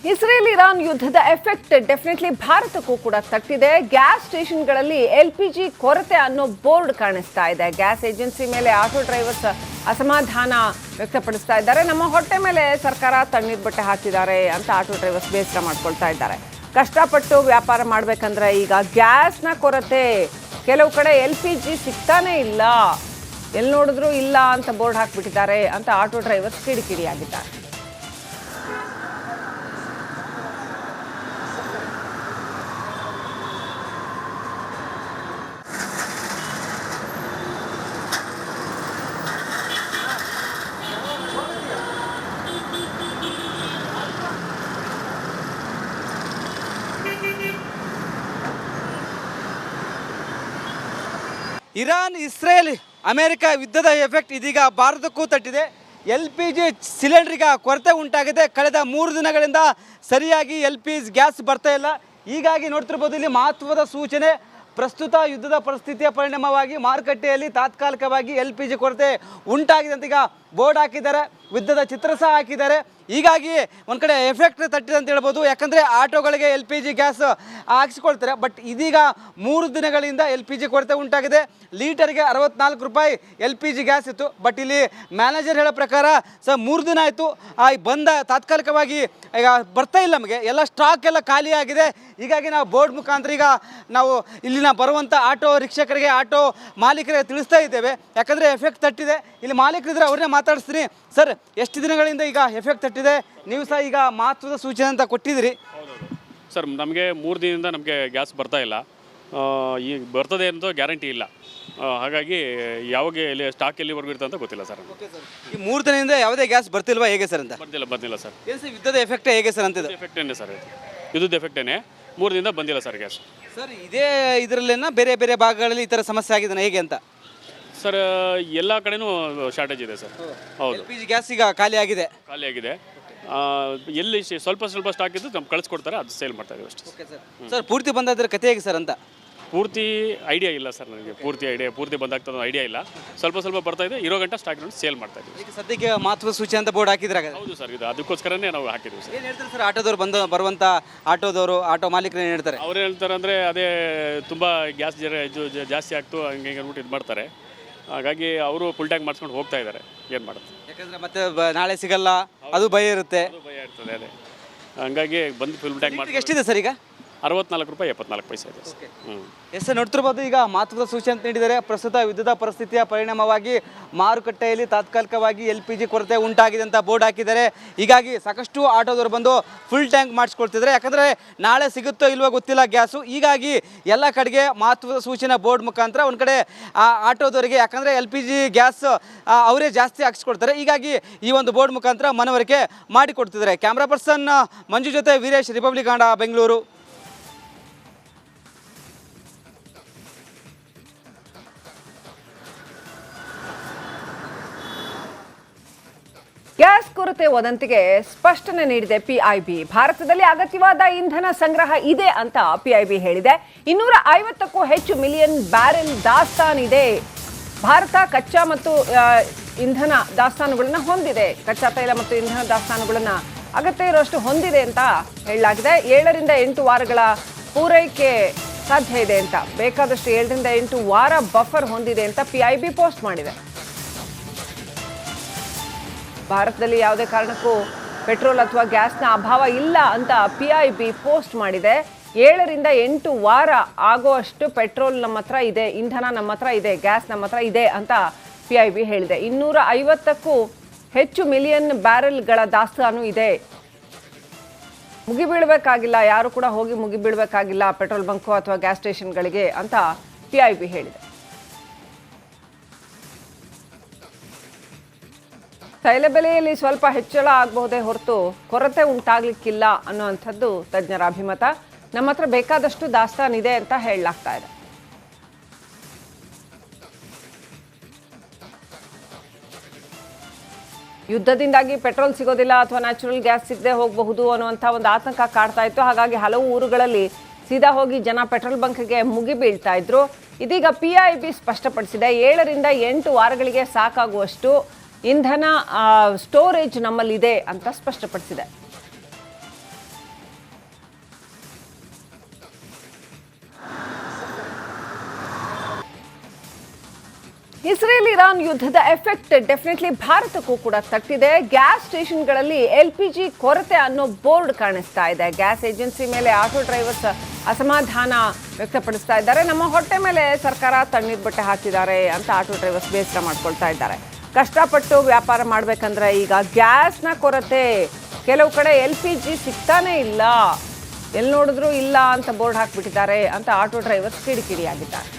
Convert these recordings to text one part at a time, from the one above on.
Israel Iran ಯುದ್ಧದ effect definitely ಭಾರತಕ್ಕೂ ಕೂಡ ತಟ್ಟಿದೆ. Gas ಸ್ಟೇಷನ್ಗಳಲ್ಲಿ LPG ಕೊರತೆ ಅನ್ನೋ ಬೋರ್ಡ್ ಕಾಣಿಸ್ತಾ ಇದೆ. ಗ್ಯಾಸ್ ಏಜೆನ್ಸಿ ಮೇಲೆ ಆಟೋ ಡ್ರೈವರ್ಸ್ ಅಸಮಾಧಾನ ವ್ಯಕ್ತಪಡಿಸ್ತಾ ಇದ್ದಾರೆ. ನಮ್ಮ ಹೊಟ್ಟೆ ಮೇಲೆ ಸರ್ಕಾರ ತಣ್ಣೀರ್ ಬಟ್ಟೆ ಹಾಕಿದ್ದಾರೆ ಅಂತ ಆಟೋ ಡ್ರೈವರ್ಸ್ ಬೇಸರ ಮಾಡ್ಕೊಳ್ತಾ ಇದ್ದಾರೆ. ಕಷ್ಟಪಟ್ಟು ವ್ಯಾಪಾರ ಮಾಡಬೇಕಂದ್ರೆ ಈಗ ಗ್ಯಾಸ್ನ ಕೊರತೆ, ಕೆಲವು ಕಡೆ LPG ಸಿಗ್ತಾನೆ ಇಲ್ಲ, ಎಲ್ಲಿ ನೋಡಿದ್ರು ಇಲ್ಲ ಅಂತ ಬೋರ್ಡ್ ಹಾಕಿಬಿಟ್ಟಿದ್ದಾರೆ ಅಂತ ಆಟೋ ಡ್ರೈವರ್ಸ್ ಕಿಡಿಕಿಡಿಯಾಗಿದ್ದಾರೆ. ಇರಾನ್, ಇಸ್ರೇಲ್, ಅಮೆರಿಕ ಯುದ್ಧದ ಎಫೆಕ್ಟ್ ಇದೀಗ ಭಾರತಕ್ಕೂ ತಟ್ಟಿದೆ. LPG ಸಿಲಿಂಡರ್ಗೆ ಕೊರತೆ ಉಂಟಾಗಿದೆ. ಕಳೆದ 3 ದಿನಗಳಿಂದ ಸರಿಯಾಗಿ LPG ಗ್ಯಾಸ್ ಬರ್ತಾ ಇಲ್ಲ. ಹೀಗಾಗಿ ನೋಡ್ತಿರ್ಬೋದು ಇಲ್ಲಿ ಮಹತ್ವದ ಸೂಚನೆ. ಪ್ರಸ್ತುತ ಯುದ್ಧದ ಪರಿಸ್ಥಿತಿಯ ಪರಿಣಾಮವಾಗಿ ಮಾರುಕಟ್ಟೆಯಲ್ಲಿ ತಾತ್ಕಾಲಿಕವಾಗಿ LPG ಕೊರತೆ ಉಂಟಾಗಿದೆ ಅಂತ ಈಗ ಬೋರ್ಡ್ ಹಾಕಿದ್ದಾರೆ, ಯುದ್ಧದ ಚಿತ್ರ ಸಹ ಹಾಕಿದ್ದಾರೆ. ಹೀಗಾಗಿ ಒಂದು ಕಡೆ ಎಫೆಕ್ಟ್ ತಟ್ಟಿದೆ ಅಂತ ಹೇಳ್ಬೋದು. ಯಾಕಂದರೆ ಆಟೋಗಳಿಗೆ LPG ಗ್ಯಾಸ್ ಹಾಕಿಸ್ಕೊಳ್ತಾರೆ. ಬಟ್ ಇದೀಗ 3 ದಿನಗಳಿಂದ LPG ಕೊರತೆ ಉಂಟಾಗಿದೆ. ಲೀಟರ್ಗೆ 64 ರೂಪಾಯಿ LPG ಗ್ಯಾಸ್ ಇತ್ತು. ಬಟ್ ಇಲ್ಲಿ ಮ್ಯಾನೇಜರ್ ಹೇಳೋ ಪ್ರಕಾರ 3 ದಿನ ಆಯಿತು ಬಂದ ತಾತ್ಕಾಲಿಕವಾಗಿ ಈಗ ಬರ್ತಾ ಇಲ್ಲ, ನಮಗೆ ಎಲ್ಲ ಸ್ಟಾಕ್ ಎಲ್ಲ ಖಾಲಿ ಆಗಿದೆ. ಹೀಗಾಗಿ ನಾವು ಬೋರ್ಡ್ ಮುಖಾಂತರ ಈಗ ನಾವು ಇಲ್ಲಿನ ಬರುವಂಥ ಆಟೋ ರಿಕ್ಷಕರಿಗೆ, ಆಟೋ ಮಾಲೀಕರಿಗೆ ತಿಳಿಸ್ತಾ ಇದ್ದೇವೆ. ಯಾಕಂದರೆ ಎಫೆಕ್ಟ್ ತಟ್ಟಿದೆ. ಇಲ್ಲಿ ಮಾಲೀಕರಿದ್ರೆ ಅವ್ರನ್ನೇ ಮಾತಾಡಿಸ್ತೀನಿ. ಸರ್, ಎಷ್ಟು ದಿನಗಳಿಂದ ಈಗ ಎಫೆಕ್ಟ್ ತಟ್ಟಿದೆ? ನೀವು ಸಹ ಈಗ ಮಹತ್ವದ ಸೂಚನೆ ಅಂತ ಕೊಟ್ಟಿದ್ದೀರಿ. ಸರ್, ನಮಗೆ 3 ದಿನದಿಂದ ನಮಗೆ ಗ್ಯಾಸ್ ಬರ್ತಾ ಇಲ್ಲ. ಈಗ ಬರ್ತದೆ ಅಂತ ಗ್ಯಾರಂಟಿ ಇಲ್ಲ. ಹಾಗಾಗಿ ಯಾವಾಗ ಎಲ್ಲಿ ಸ್ಟಾಕ್ ಎಲ್ಲಿವರೆಗೂ ಇರ್ತದೆ ಅಂತ ಗೊತ್ತಿಲ್ಲ ಸರ್. ಈ 3 ದಿನದಿಂದ ಯಾವುದೇ ಗ್ಯಾಸ್ ಬರ್ತಿಲ್ವಾ ಹೇಗೆ ಸರ್ ಅಂತ? ಬಂದಿಲ್ಲ ಸರ್. ಏನು ಸರ್ ಯುದ್ಧದ ಎಫೆಕ್ಟ್ ಹೇಗೆ ಸರ್ ಅಂತ? ಎಫೆಕ್ಟೇನೆ ಸರ್, ಯುದ್ಧದ ಎಫೆಕ್ಟೇನೆ. 3 ದಿನದಿಂದ ಬಂದಿಲ್ಲ ಸರ್ ಗ್ಯಾಸ್. ಸರ್, ಇದೇ ಇದರಲ್ಲೇನ ಬೇರೆ ಬೇರೆ ಭಾಗಗಳಲ್ಲಿ ಈ ಥರ ಸಮಸ್ಯೆ ಆಗಿದೆ ಹೇಗೆ ಅಂತ? ಸರ್, ಎಲ್ಲ ಕಡೆನೂ ಶಾರ್ಟೇಜ್ ಇದೆ ಸರ್. ಹೌದು, LPG ಗ್ಯಾಸ್ ಈಗ ಖಾಲಿ ಆಗಿದೆ. ಎಲ್ಲಿ ಸ್ವಲ್ಪ ಸ್ಟಾಕ್ ಇದ್ದು ನಮ್ಗೆ ಕಳಿಸ್ಕೊಡ್ತಾರೆ, ಅದು ಸೇಲ್ ಮಾಡ್ತಾ ಇದ್ದೀವಿ ಅಷ್ಟೇ. ಸರ್, ಪೂರ್ತಿ ಬಂದಾದ್ರೆ ಕತೆ ಹೇಗೆ ಸರ್ ಅಂತ? ಪೂರ್ತಿ ಐಡಿಯಾ ಇಲ್ಲ ಸರ್ ನನಗೆ. ಪೂರ್ತಿ ಬಂದಾಗ್ತದೆ ಐಡಿಯಾ ಇಲ್ಲ. ಸ್ವಲ್ಪ ಬರ್ತಾ ಇದೆ. ಇರೋ ಗಂಟೆ ಸ್ಟಾಕ್ ನೋಡಿ ಸೇಲ್ ಮಾಡ್ತಾ ಇದ್ದೀವಿ. ಈಗ ಸದ್ಯಕ್ಕೆ ಮಹತ್ವದ ಸೂಚನೆ ಅಂತ ಬೋರ್ಡ್ ಹಾಕಿದ್ರಾಗ? ಹೌದು ಸರ್, ಇದು ಅದಕ್ಕೋಸ್ಕರನೇ ನಾವು ಹಾಕಿದ್ದೀವಿ ಸರ್. ಏನು ಹೇಳ್ತಾರೆ ಸರ್ ಆಟೋದವ್ರು ಬರುವಂಥ ಆಟೋ ಮಾಲೀಕರು ಏನು ಹೇಳ್ತಾರೆ? ಅವ್ರು ಹೇಳ್ತಾರೆ ಅಂದರೆ ಅದೇ ತುಂಬ ಗ್ಯಾಸ್ ಜಾಸ್ತಿ ಆಗ್ತು ಹಂಗೆ ಅಂದ್ಬಿಟ್ಟು ಇದು ಮಾಡ್ತಾರೆ. ಹಾಗಾಗಿ ಅವರು ಫುಲ್ ಟ್ಯಾಂಕ್ ಮಾಡಿಸ್ಕೊಂಡು ಹೋಗ್ತಾ ಇದ್ದಾರೆ. ಏನು ಮಾಡುತ್ತೆ, ಯಾಕಂದರೆ ಮತ್ತೆ ನಾಳೆ ಸಿಗಲ್ಲ, ಅದು ಭಯ ಇರುತ್ತೆ. ಇರ್ತದೆ ಅದೇ. ಹಂಗಾಗಿ ಬಂದು ಫುಲ್ ಟ್ಯಾಂಕ್ ಮಾಡಿ. ಎಷ್ಟಿದೆ ಸರ್ ಈಗ? 64 ರೂಪಾಯಿ 74 ಪೈಸೆ ಇದೆ. ಎಸ್ ಸರ್, ನೋಡ್ತಿರ್ಬೋದು ಈಗ ಮಹತ್ವದ ಸೂಚನೆ ಅಂತ ನೀಡಿದ್ದಾರೆ. ಪ್ರಸ್ತುತ ಯುದ್ಧದ ಪರಿಸ್ಥಿತಿಯ ಪರಿಣಾಮವಾಗಿ ಮಾರುಕಟ್ಟೆಯಲ್ಲಿ ತಾತ್ಕಾಲಿಕವಾಗಿ LPG ಕೊರತೆ ಉಂಟಾಗಿದೆ ಅಂತ ಬೋರ್ಡ್ ಹಾಕಿದ್ದಾರೆ. ಹೀಗಾಗಿ ಸಾಕಷ್ಟು ಆಟೋದವರು ಬಂದು ಫುಲ್ ಟ್ಯಾಂಕ್ ಮಾಡಿಸ್ಕೊಳ್ತಿದ್ದಾರೆ. ಯಾಕಂದರೆ ನಾಳೆ ಸಿಗುತ್ತೋ ಇಲ್ವೋ ಗೊತ್ತಿಲ್ಲ ಗ್ಯಾಸು. ಹೀಗಾಗಿ ಎಲ್ಲ ಕಡೆಗೆ ಮಹತ್ವದ ಸೂಚನೆ ಬೋರ್ಡ್ ಮುಖಾಂತರ ಒಂದು ಕಡೆ ಆಟೋದವರಿಗೆ, ಯಾಕಂದರೆ LPG ಗ್ಯಾಸ್ ಅವರೇ ಜಾಸ್ತಿ ಹಾಕಿಸ್ಕೊಡ್ತಾರೆ. ಹೀಗಾಗಿ ಈ ಒಂದು ಬೋರ್ಡ್ ಮುಖಾಂತರ ಮನವರಿಕೆ ಮಾಡಿಕೊಡ್ತಿದ್ದಾರೆ. ಕ್ಯಾಮ್ರಾ ಪರ್ಸನ್ ಮಂಜು ಜೊತೆ ವೀರೇಶ್, ರಿಪಬ್ಲಿಕ್ ಕನ್ನಡ, ಬೆಂಗಳೂರು. ಗ್ಯಾಸ್ ಕೊರತೆ ವದಂತಿಗೆ ಸ್ಪಷ್ಟನೆ ನೀಡಿದೆ PIB. ಭಾರತದಲ್ಲಿ ಅಗತ್ಯವಾದ ಇಂಧನ ಸಂಗ್ರಹ ಇದೆ ಅಂತ PIB ಹೇಳಿದೆ. 250ಕ್ಕೂ ಹೆಚ್ಚು ಮಿಲಿಯನ್ ಬ್ಯಾರೆಲ್ ದಾಸ್ತಾನಿದೆ. ಭಾರತ ಕಚ್ಚಾ ಮತ್ತು ಇಂಧನ ದಾಸ್ತಾನುಗಳನ್ನು ಹೊಂದಿದೆ. ಕಚ್ಚಾ ತೈಲ ಮತ್ತು ಇಂಧನ ದಾಸ್ತಾನುಗಳನ್ನು ಅಗತ್ಯ ಇರುವಷ್ಟು ಹೊಂದಿದೆ ಅಂತ ಹೇಳಲಾಗಿದೆ. 7 ರಿಂದ 8 ವಾರಗಳ ಪೂರೈಕೆ ಸಾಧ್ಯ ಇದೆ ಅಂತ, ಬೇಕಾದಷ್ಟು 7 ರಿಂದ 8 ವಾರ ಬಫರ್ ಹೊಂದಿದೆ ಅಂತ PIB ಪೋಸ್ಟ್ ಮಾಡಿದೆ. ಭಾರತದಲ್ಲಿ ಯಾವುದೇ ಕಾರಣಕ್ಕೂ ಪೆಟ್ರೋಲ್ ಅಥವಾ ಗ್ಯಾಸ್ನ ಅಭಾವ ಇಲ್ಲ ಅಂತ PIB ಪೋಸ್ಟ್ ಮಾಡಿದೆ. 7 ರಿಂದ 8 ವಾರ ಆಗುವಷ್ಟು ಪೆಟ್ರೋಲ್ ನಮ್ಮ ಹತ್ರ ಇದೆ, ಇಂಧನ ನಮ್ಮ ಹತ್ರ ಇದೆ, ಗ್ಯಾಸ್ ನಮ್ಮ ಹತ್ರ ಇದೆ ಅಂತ PIB ಹೇಳಿದೆ. 250ಕ್ಕೂ ಹೆಚ್ಚು ಮಿಲಿಯನ್ ಬ್ಯಾರೆಲ್ಗಳ ದಾಸ್ತಾನು ಇದೆ. ಮುಗಿಬೀಳಬೇಕಾಗಿಲ್ಲ, ಯಾರು ಕೂಡ ಹೋಗಿ ಮುಗಿಬೀಳಬೇಕಾಗಿಲ್ಲ ಪೆಟ್ರೋಲ್ ಬಂಕು ಅಥವಾ ಗ್ಯಾಸ್ ಸ್ಟೇಷನ್ಗಳಿಗೆ ಅಂತ PIB ಹೇಳಿದೆ. ತೈಲ ಬೆಲೆಯಲ್ಲಿ ಸ್ವಲ್ಪ ಹೆಚ್ಚಳ ಆಗಬಹುದೇ ಹೊರತು ಕೊರತೆ ಉಂಟಾಗಲಿಕ್ಕಿಲ್ಲ ಅನ್ನುವಂಥದ್ದು ತಜ್ಞರ ಅಭಿಮತ. ನಮ್ಮ ಹತ್ರ ಬೇಕಾದಷ್ಟು ದಾಸ್ತಾನಿದೆ ಅಂತ ಹೇಳಲಾಗ್ತಾ ಇದೆ. ಯುದ್ಧದಿಂದಾಗಿ ಪೆಟ್ರೋಲ್ ಸಿಗೋದಿಲ್ಲ ಅಥವಾ ನ್ಯಾಚುರಲ್ ಗ್ಯಾಸ್ ಸಿಗದೆ ಹೋಗಬಹುದು ಅನ್ನುವಂಥ ಒಂದು ಆತಂಕ ಕಾಡ್ತಾ ಇತ್ತು. ಹಾಗಾಗಿ ಹಲವು ಊರುಗಳಲ್ಲಿ ಸೀದಾ ಹೋಗಿ ಜನ ಪೆಟ್ರೋಲ್ ಬಂಕ್ಗೆ ಮುಗಿ ಬೀಳ್ತಾ ಇದ್ರು. ಇದೀಗ PIB ಸ್ಪಷ್ಟಪಡಿಸಿದೆ, 7 ರಿಂದ 8 ವಾರಗಳಿಗೆ ಸಾಕಾಗುವಷ್ಟು ಇಂಧನ ಸ್ಟೋರೇಜ್ ನಮ್ಮಲ್ಲಿದೆ ಅಂತ ಸ್ಪಷ್ಟಪಡಿಸಿದೆ. ಇಸ್ರೇಲ್ ಇರಾನ್ ಯುದ್ಧದ ಎಫೆಕ್ಟ್ ಡೆಫಿನೆಟ್ಲಿ ಭಾರತಕ್ಕೂ ಕೂಡ ತಟ್ಟಿದೆ. ಗ್ಯಾಸ್ ಸ್ಟೇಷನ್ಗಳಲ್ಲಿ LPG ಕೊರತೆ ಅನ್ನೋ ಬೋರ್ಡ್ ಕಾಣಿಸ್ತಾ ಇದೆ. ಗ್ಯಾಸ್ ಏಜೆನ್ಸಿ ಮೇಲೆ ಆಟೋ ಡ್ರೈವರ್ಸ್ ಅಸಮಾಧಾನ ವ್ಯಕ್ತಪಡಿಸ್ತಾ ಇದ್ದಾರೆ. ನಮ್ಮ ಹೊಟ್ಟೆ ಮೇಲೆ ಸರ್ಕಾರ ತಣ್ಣೀರ್ ಬಟ್ಟೆ ಹಾಕಿದ್ದಾರೆ ಅಂತ ಆಟೋ ಡ್ರೈವರ್ಸ್ ಬೇಸರ ಮಾಡ್ಕೊಳ್ತಾ ಇದ್ದಾರೆ. ಕಷ್ಟಪಟ್ಟು ವ್ಯಾಪಾರ ಮಾಡಬೇಕಂದ್ರೆ ಈಗ ಗ್ಯಾಸ್ನ ಕೊರತೆ, ಕೆಲವು ಕಡೆ LPG ಸಿಗ್ತಾನೆ ಇಲ್ಲ, ಎಲ್ಲಿ ನೋಡಿದ್ರು ಇಲ್ಲ ಅಂತ ಬೋರ್ಡ್ ಹಾಕ್ಬಿಟ್ಟಿದ್ದಾರೆ ಅಂತ ಆಟೋ ಡ್ರೈವರ್ಸ್ ಕಿಡಿಕಿಡಿಯಾಗಿದ್ದಾರೆ.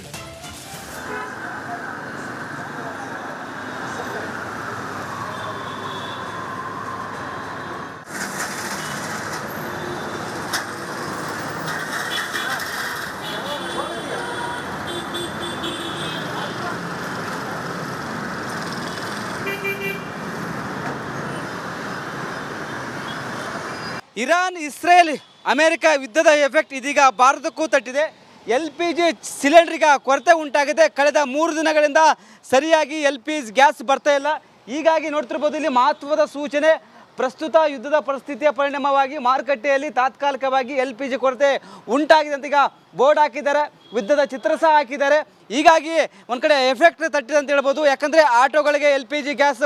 ಇರಾನ್, ಇಸ್ರೇಲ್, ಅಮೆರಿಕ ಯುದ್ಧದ ಎಫೆಕ್ಟ್ ಇದೀಗ ಭಾರತಕ್ಕೂ ತಟ್ಟಿದೆ. LPG ಸಿಲಿಂಡ್ರಿಗ ಕೊರತೆ ಉಂಟಾಗಿದೆ. ಕಳೆದ 3 ದಿನಗಳಿಂದ ಸರಿಯಾಗಿ LPG ಗ್ಯಾಸ್ ಬರ್ತಾ ಇಲ್ಲ. ಹೀಗಾಗಿ ನೋಡ್ತಿರ್ಬೋದು ಇಲ್ಲಿ ಮಹತ್ವದ ಸೂಚನೆ. ಪ್ರಸ್ತುತ ಯುದ್ಧದ ಪರಿಸ್ಥಿತಿಯ ಪರಿಣಾಮವಾಗಿ ಮಾರುಕಟ್ಟೆಯಲ್ಲಿ ತಾತ್ಕಾಲಿಕವಾಗಿ LPG ಕೊರತೆ ಉಂಟಾಗಿದೆ ಅಂತ ಈಗ ಬೋರ್ಡ್ ಹಾಕಿದ್ದಾರೆ, ಯುದ್ಧದ ಚಿತ್ರ ಸಹ ಹಾಕಿದ್ದಾರೆ. ಹೀಗಾಗಿ ಒಂದು ಕಡೆ ಎಫೆಕ್ಟ್ ತಟ್ಟಿದೆ ಅಂತ ಹೇಳ್ಬೋದು. ಯಾಕಂದರೆ ಆಟೋಗಳಿಗೆ LPG ಗ್ಯಾಸ್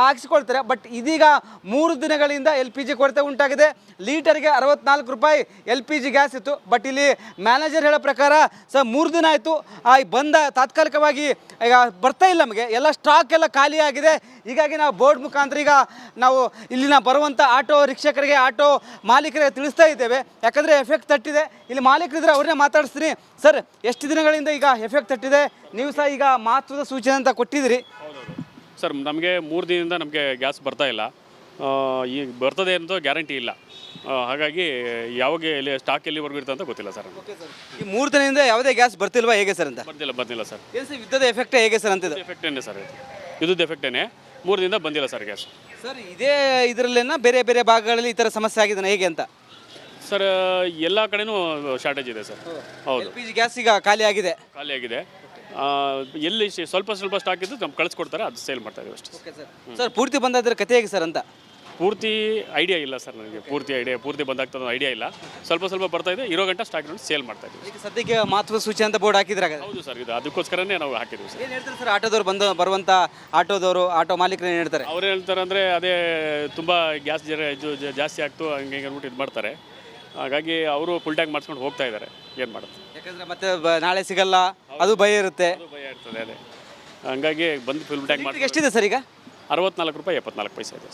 ಹಾಕಿಸ್ಕೊಳ್ತಾರೆ. ಬಟ್ ಇದೀಗ 3 ದಿನಗಳಿಂದ LPG ಕೊರತೆ ಉಂಟಾಗಿದೆ. ಲೀಟರ್ಗೆ 64 ರೂಪಾಯಿ LPG ಗ್ಯಾಸ್ ಇತ್ತು. ಬಟ್ ಇಲ್ಲಿ ಮ್ಯಾನೇಜರ್ ಹೇಳೋ ಪ್ರಕಾರ 3 ದಿನ ಆಯಿತು ಬಂದ ತಾತ್ಕಾಲಿಕವಾಗಿ ಈಗ ಬರ್ತಾ ಇಲ್ಲ, ನಮಗೆ ಎಲ್ಲ ಸ್ಟಾಕ್ ಎಲ್ಲ ಖಾಲಿ ಆಗಿದೆ. ಹೀಗಾಗಿ ನಾವು ಬೋರ್ಡ್ ಮುಖಾಂತರ ಈಗ ನಾವು ಇಲ್ಲಿನ ಬರುವಂಥ ಆಟೋ ರಿಕ್ಷಕರಿಗೆ, ಆಟೋ ಮಾಲೀಕರಿಗೆ ತಿಳಿಸ್ತಾ ಇದ್ದೇವೆ. ಯಾಕಂದರೆ ಎಫೆಕ್ಟ್ ತಟ್ಟಿದೆ. ಇಲ್ಲಿ ಮಾಲೀಕರಿದ್ರೆ ಅವ್ರನ್ನೇ ಮಾತಾಡಿಸ್ತೀನಿ. ಸರ್, ಎಷ್ಟು ದಿನಗಳಿಂದ ಈಗ ಎಫೆಕ್ಟ್ ತಟ್ಟಿದೆ? ನೀವು ಸಹ ಈಗ ಮಹತ್ವದ ಸೂಚನೆ ಅಂತ ಕೊಟ್ಟಿದ್ದೀರಿ. ಸರ್, ನಮಗೆ 3 ದಿನದಿಂದ ನಮಗೆ ಗ್ಯಾಸ್ ಬರ್ತಾ ಇಲ್ಲ. ಈಗ ಬರ್ತದೆ ಅಂತ ಗ್ಯಾರಂಟಿ ಇಲ್ಲ. ಹಾಗಾಗಿ ಯಾವಾಗ ಎಲ್ಲಿ ಸ್ಟಾಕ್ ಎಲ್ಲಿವರೆಗೂ ಇರ್ತದೆ ಅಂತ ಗೊತ್ತಿಲ್ಲ ಸರ್. ಈ 3 ದಿನದಿಂದ ಯಾವುದೇ ಗ್ಯಾಸ್ ಬರ್ತಿಲ್ವಾ ಹೇಗೆ ಸರ್ ಅಂತ? ಬಂದಿಲ್ಲ ಸರ್. ಏನು ಸರ್ ಯುದ್ಧದ ಎಫೆಕ್ಟ್ ಹೇಗೆ ಸರ್ ಅಂತ? ಎಫೆಕ್ಟೇನೆ ಸರ್, ಯುದ್ಧದ ಎಫೆಕ್ಟೇನೆ. 3 ದಿನದಿಂದ ಬಂದಿಲ್ಲ ಸರ್ ಗ್ಯಾಸ್. ಸರ್, ಇದೇ ಇದರಲ್ಲೇನ ಬೇರೆ ಬೇರೆ ಭಾಗಗಳಲ್ಲಿ ಈ ಥರ ಸಮಸ್ಯೆ ಆಗಿದೆ ಹೇಗೆ ಅಂತ? ಸರ್, ಎಲ್ಲ ಕಡೆನೂ ಶಾರ್ಟೇಜ್ ಇದೆ ಸರ್. ಹೌದು, LPG ಗ್ಯಾಸ್ ಈಗ ಖಾಲಿ ಆಗಿದೆ. ಎಲ್ಲಿ ಸ್ವಲ್ಪ ಸ್ಟಾಕ್ ಇದ್ದು ನಮ್ಗೆ ಕಳಿಸ್ಕೊಡ್ತಾರೆ, ಅದು ಸೇಲ್ ಮಾಡ್ತಾ ಇದೀವಿ ಅಷ್ಟೇ. ಸರ್, ಪೂರ್ತಿ ಬಂದಾದ್ರೆ ಕತೆ ಹೇಗೆ ಸರ್ ಅಂತ? ಪೂರ್ತಿ ಐಡಿಯಾ ಇಲ್ಲ ಸರ್ ನನಗೆ. ಪೂರ್ತಿ ಬಂದಾಗ್ತದೆ ಐಡಿಯಾ ಇಲ್ಲ. ಸ್ವಲ್ಪ ಬರ್ತಾ ಇದೆ. ಇರೋ ಗಂಟೆ ಸ್ಟಾಕ್ ನೋಡಿ ಸೇಲ್ ಮಾಡ್ತಾ ಇದ್ದೀವಿ. ಈಗ ಸದ್ಯಕ್ಕೆ ಮಹತ್ವದ ಸೂಚನೆ ಅಂತ ಬೋರ್ಡ್ ಹಾಕಿದ್ರಾಗ? ಹೌದು ಸರ್, ಇದು ಅದಕ್ಕೋಸ್ಕರನೇ ನಾವು ಹಾಕಿದ್ದೀವಿ ಸರ್. ಏನು ಹೇಳ್ತಾರೆ ಸರ್ ಆಟೋದವ್ರು ಬರುವಂಥ ಆಟೋ ಮಾಲೀಕರು ಏನು ಹೇಳ್ತಾರೆ? ಅವ್ರು ಹೇಳ್ತಾರೆ ಅಂದರೆ ಅದೇ ತುಂಬ ಗ್ಯಾಸ್ ಜಾಸ್ತಿ ಆಗ್ತು ಹಂಗೆ ಅಂದ್ಬಿಟ್ಟು ಇದು ಮಾಡ್ತಾರೆ. ಹಾಗಾಗಿ ಅವರು ಫುಲ್ ಟ್ಯಾಂಕ್ ಮಾಡಿಸ್ಕೊಂಡು ಹೋಗ್ತಾ ಇದ್ದಾರೆ. ಏನು ಮಾಡೋದು? ಯಾಕಂದರೆ ಮತ್ತೆ ನಾಳೆ ಸಿಗಲ್ಲ, ಅದು ಭಯ ಇರುತ್ತೆ. ಇರ್ತದೆ ಅದೇ. ಹಂಗಾಗಿ ಬಂದು ಫುಲ್ ಟ್ಯಾಂಕ್ ಮಾಡಿ. ಎಷ್ಟಿದೆ ಸರ್ ಈಗ? 64 ರೂಪಾಯಿ 74 ಪೈಸೆ ಇದೆ.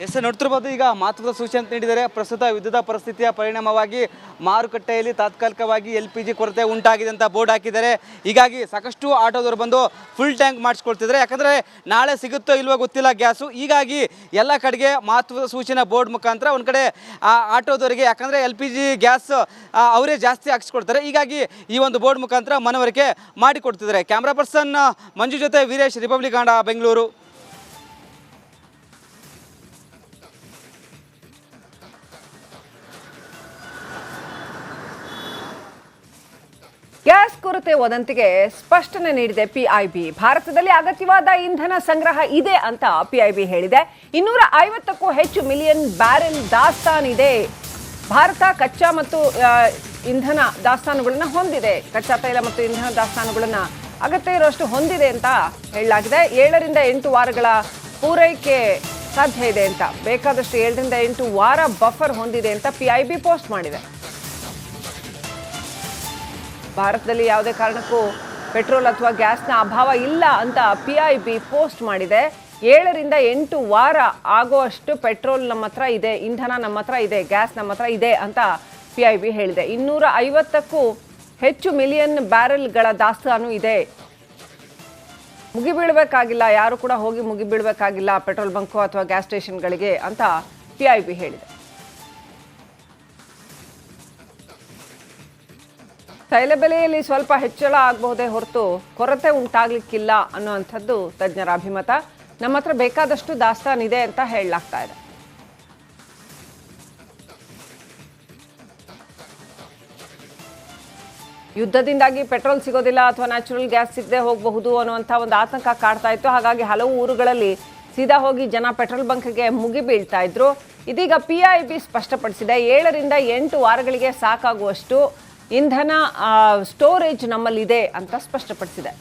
ಎಸ್ ಸರ್, ನೋಡ್ತಿರ್ಬೋದು ಈಗ ಮಹತ್ವದ ಸೂಚನೆ ಅಂತ ನೀಡಿದ್ದಾರೆ. ಪ್ರಸ್ತುತ ಯುದ್ಧದ ಪರಿಸ್ಥಿತಿಯ ಪರಿಣಾಮವಾಗಿ ಮಾರುಕಟ್ಟೆಯಲ್ಲಿ ತಾತ್ಕಾಲಿಕವಾಗಿ LPG ಕೊರತೆ ಉಂಟಾಗಿದೆ ಅಂತ ಬೋರ್ಡ್ ಹಾಕಿದ್ದಾರೆ. ಹೀಗಾಗಿ ಸಾಕಷ್ಟು ಆಟೋದವರು ಬಂದು ಫುಲ್ ಟ್ಯಾಂಕ್ ಮಾಡಿಸ್ಕೊಳ್ತಿದ್ದಾರೆ. ಯಾಕಂದರೆ ನಾಳೆ ಸಿಗುತ್ತೋ ಇಲ್ವೋ ಗೊತ್ತಿಲ್ಲ ಗ್ಯಾಸು. ಹೀಗಾಗಿ ಎಲ್ಲ ಕಡೆಗೆ ಮಹತ್ವದ ಸೂಚನೆ ಬೋರ್ಡ್ ಮುಖಾಂತರ ಒಂದು ಕಡೆ ಆಟೋದವರಿಗೆ, ಯಾಕಂದರೆ LPG ಗ್ಯಾಸ್ ಅವರೇ ಜಾಸ್ತಿ ಹಾಕಿಸ್ಕೊಡ್ತಾರೆ. ಹೀಗಾಗಿ ಈ ಒಂದು ಬೋರ್ಡ್ ಮುಖಾಂತರ ಮನವರಿಕೆ ಮಾಡಿಕೊಡ್ತಿದ್ದಾರೆ. ಕ್ಯಾಮ್ರಾ ಪರ್ಸನ್ ಮಂಜು ಜೊತೆ ವೀರೇಶ್, ರಿಪಬ್ಲಿಕ್ ಕನ್ನಡ, ಬೆಂಗಳೂರು. ಗ್ಯಾಸ್ ಕೊರತೆ ವದಂತಿಗೆ ಸ್ಪಷ್ಟನೆ ನೀಡಿದೆ PIB. ಭಾರತದಲ್ಲಿ ಅಗತ್ಯವಾದ ಇಂಧನ ಸಂಗ್ರಹ ಇದೆ ಅಂತ PIB ಹೇಳಿದೆ. 250ಕ್ಕೂ ಹೆಚ್ಚು ಮಿಲಿಯನ್ ಬ್ಯಾರೆಲ್ ದಾಸ್ತಾನಿದೆ. ಭಾರತ ಕಚ್ಚಾ ಮತ್ತು ಇಂಧನ ದಾಸ್ತಾನುಗಳನ್ನು ಹೊಂದಿದೆ. ಕಚ್ಚಾ ತೈಲ ಮತ್ತು ಇಂಧನ ದಾಸ್ತಾನುಗಳನ್ನು ಅಗತ್ಯ ಇರುವಷ್ಟು ಹೊಂದಿದೆ ಅಂತ ಹೇಳಲಾಗಿದೆ. 7 ರಿಂದ 8 ವಾರಗಳ ಪೂರೈಕೆ ಸಾಧ್ಯ ಇದೆ ಅಂತ, ಬೇಕಾದಷ್ಟು 7 ರಿಂದ 8 ವಾರ ಬಫರ್ ಹೊಂದಿದೆ ಅಂತ PIB ಪೋಸ್ಟ್ ಮಾಡಿದೆ. ಭಾರತದಲ್ಲಿ ಯಾವುದೇ ಕಾರಣಕ್ಕೂ ಪೆಟ್ರೋಲ್ ಅಥವಾ ಗ್ಯಾಸ್ನ ಅಭಾವ ಇಲ್ಲ ಅಂತ PIB ಪೋಸ್ಟ್ ಮಾಡಿದೆ. 7 ರಿಂದ 8 ವಾರ ಆಗುವಷ್ಟು ಪೆಟ್ರೋಲ್ ನಮ್ಮ ಹತ್ರ ಇದೆ, ಇಂಧನ ನಮ್ಮ ಹತ್ರ ಇದೆ, ಗ್ಯಾಸ್ ನಮ್ಮ ಹತ್ರ ಇದೆ ಅಂತ PIB ಹೇಳಿದೆ. 250ಕ್ಕೂ ಹೆಚ್ಚು ಮಿಲಿಯನ್ ಬ್ಯಾರೆಲ್ಗಳ ದಾಸ್ತಾನು ಇದೆ. ಮುಗಿಬೀಳಬೇಕಾಗಿಲ್ಲ, ಯಾರು ಕೂಡ ಹೋಗಿ ಮುಗಿಬೀಳಬೇಕಾಗಿಲ್ಲ ಪೆಟ್ರೋಲ್ ಬಂಕು ಅಥವಾ ಗ್ಯಾಸ್ ಸ್ಟೇಷನ್ಗಳಿಗೆ ಅಂತ PIB ಹೇಳಿದೆ. ತೈಲ ಬೆಲೆಯಲ್ಲಿ ಸ್ವಲ್ಪ ಹೆಚ್ಚಳ ಆಗಬಹುದೇ ಹೊರತು ಕೊರತೆ ಉಂಟಾಗಲಿಕ್ಕಿಲ್ಲ ಅನ್ನುವಂಥದ್ದು ತಜ್ಞರ ಅಭಿಮತ. ನಮ್ಮ ಹತ್ರ ಬೇಕಾದಷ್ಟು ದಾಸ್ತಾನಿದೆ ಅಂತ ಹೇಳಲಾಗ್ತಾ ಇದೆ. ಯುದ್ಧದಿಂದಾಗಿ ಪೆಟ್ರೋಲ್ ಸಿಗೋದಿಲ್ಲ ಅಥವಾ ನ್ಯಾಚುರಲ್ ಗ್ಯಾಸ್ ಸಿಗದೆ ಹೋಗಬಹುದು ಅನ್ನುವಂಥ ಒಂದು ಆತಂಕ ಕಾಡ್ತಾ ಇತ್ತು. ಹಾಗಾಗಿ ಹಲವು ಊರುಗಳಲ್ಲಿ ಸೀದಾ ಹೋಗಿ ಜನ ಪೆಟ್ರೋಲ್ ಬಂಕ್ಗೆ ಮುಗಿ ಬೀಳ್ತಾ ಇದ್ರು. ಇದೀಗ PIB ಸ್ಪಷ್ಟಪಡಿಸಿದೆ, 7 ರಿಂದ 8 ವಾರಗಳಿಗೆ ಸಾಕಾಗುವಷ್ಟು ಇಂಧನ ಸ್ಟೋರೇಜ್ ನಮ್ಮಲ್ಲಿದೆ ಅಂತ ಸ್ಪಷ್ಟಪಡಿಸಿದೆ.